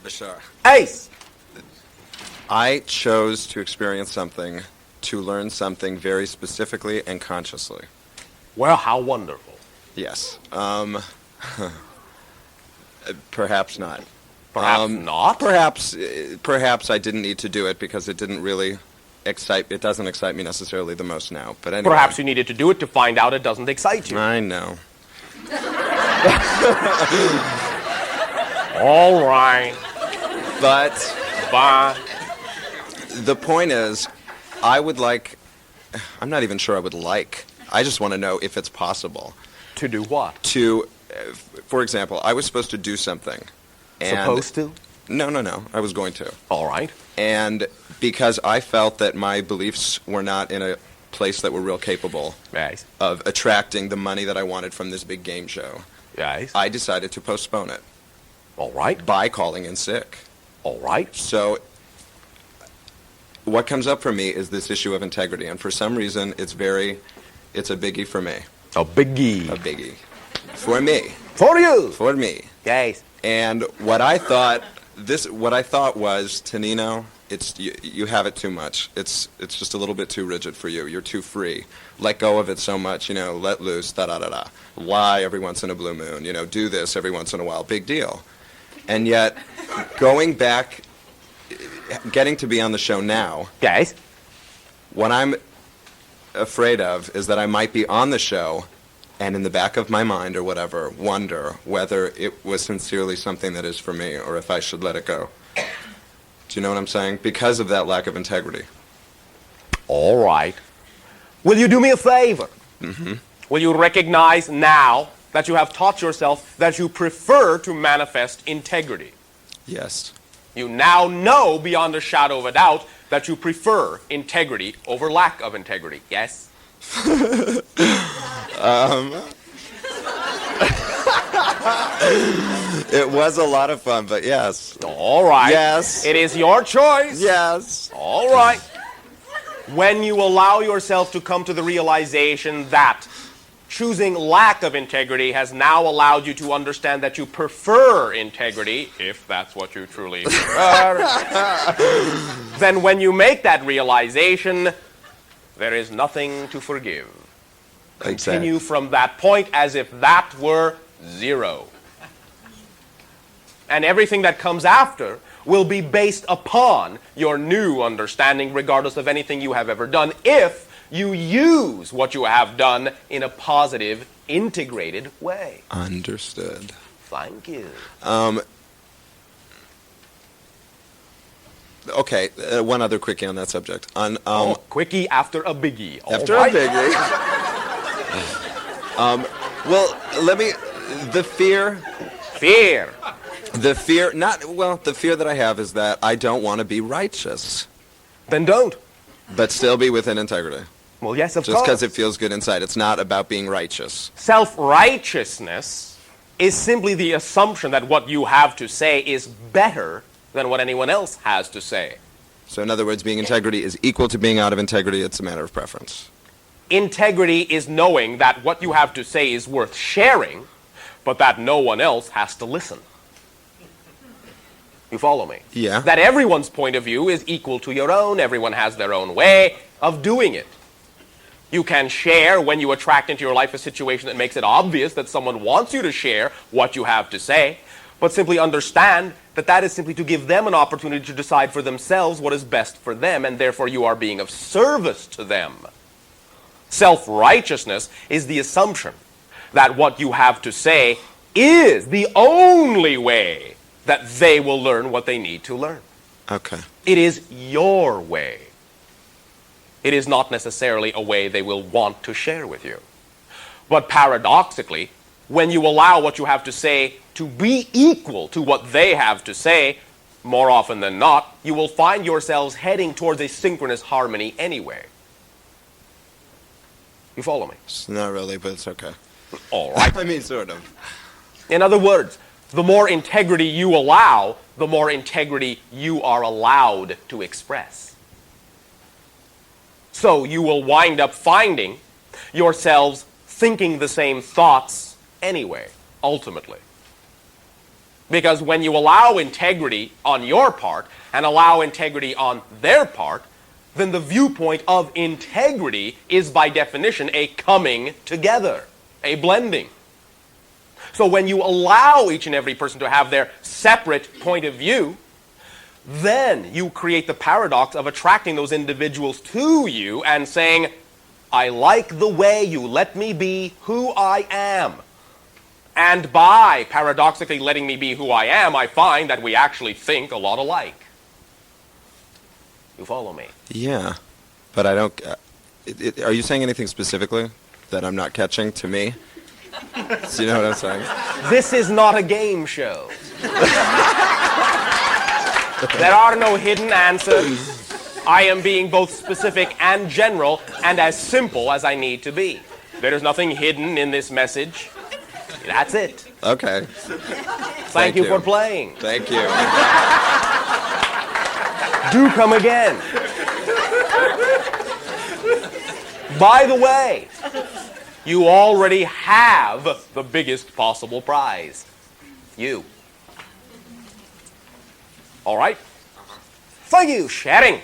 Bashar. Ace! I chose to experience something, to learn something very specifically and consciously. Well, how wonderful. Yes. Perhaps not. Perhaps not? Perhaps I didn't need to do it because it didn't really it doesn't excite me necessarily the most now. But anyway. Perhaps you needed to do it to find out it doesn't excite you. I know. All right. But Bye. the point is, I'm not even sure I would like. I just want to know if it's possible. To do what? For example, I was supposed to do something. And Supposed to? No. I was going to. All right. And because I felt that my beliefs were not in a place that were real capable Yes. of attracting the money that I wanted from this big game show, Yes. I decided to postpone it All right. by calling in sick. All right. So what comes up for me is this issue of integrity, and for some reason it's a biggie for me. A biggie. A biggie. For me. For you. For me. Yes. And what I thought was, Tonino, you have it too much. It's just a little bit too rigid for you. You're too free. Let go of it so much, let loose, da-da-da-da. Lie every once in a blue moon, do this every once in a while. Big deal. And yet, going back, getting to be on the show now, Yes. what I'm afraid of is that I might be on the show and in the back of my mind or whatever, wonder whether it was sincerely something that is for me or if I should let it go. Do you know what I'm saying? Because of that lack of integrity. All right. Will you do me a favor? Mm-hmm. Will you recognize now that you have taught yourself that you prefer to manifest integrity? Yes. You now know beyond a shadow of a doubt that you prefer integrity over lack of integrity. Yes? It was a lot of fun, but yes. All right. Yes. It is your choice. Yes. All right. When you allow yourself to come to the realization that choosing lack of integrity has now allowed you to understand that you prefer integrity, if that's what you truly prefer, then when you make that realization, there is nothing to forgive. Continue from that point as if that were zero. And everything that comes after will be based upon your new understanding, regardless of anything you have ever done, if you use what you have done in a positive, integrated way. Understood. Thank you. Okay, one other quickie on that subject. Quickie after a biggie. After All a right. biggie. The fear. Fear. The fear that I have is that I don't want to be righteous, Then don't. but still be within integrity. Well, yes, of Just course. because it feels good inside. It's not about being righteous. Self-righteousness is simply the assumption that what you have to say is better than what anyone else has to say. So in other words, being integrity is equal to being out of integrity. It's a matter of preference. Integrity is knowing that what you have to say is worth sharing, but that no one else has to listen. You follow me? Yeah. That everyone's point of view is equal to your own. Everyone has their own way of doing it. You can share when you attract into your life a situation that makes it obvious that someone wants you to share what you have to say, but simply understand that that is simply to give them an opportunity to decide for themselves what is best for them, and therefore you are being of service to them. Self-righteousness is the assumption that what you have to say is the only way that they will learn what they need to learn. Okay. It is your way. It is not necessarily a way they will want to share with you. But paradoxically, when you allow what you have to say to be equal to what they have to say, more often than not, you will find yourselves heading towards a synchronous harmony anyway. You follow me? It's not really, but it's okay. All right. I mean, sort of. In other words, the more integrity you allow, the more integrity you are allowed to express. So you will wind up finding yourselves thinking the same thoughts anyway, ultimately. Because when you allow integrity on your part and allow integrity on their part, then the viewpoint of integrity is by definition a coming together, a blending. So when you allow each and every person to have their separate point of view, then you create the paradox of attracting those individuals to you and saying, I like the way you let me be who I am. And by paradoxically letting me be who I am, I find that we actually think a lot alike. You follow me? Yeah, but I don't. Are you saying anything specifically that I'm not catching to me? Do you know what I'm saying? This is not a game show. There are no hidden answers. I am being both specific and general and as simple as I need to be. There is nothing hidden in this message. That's it. Okay. Thank you for playing. Thank you. Do come again. By the way, you already have the biggest possible prize. You. All right? Thank you, sharing.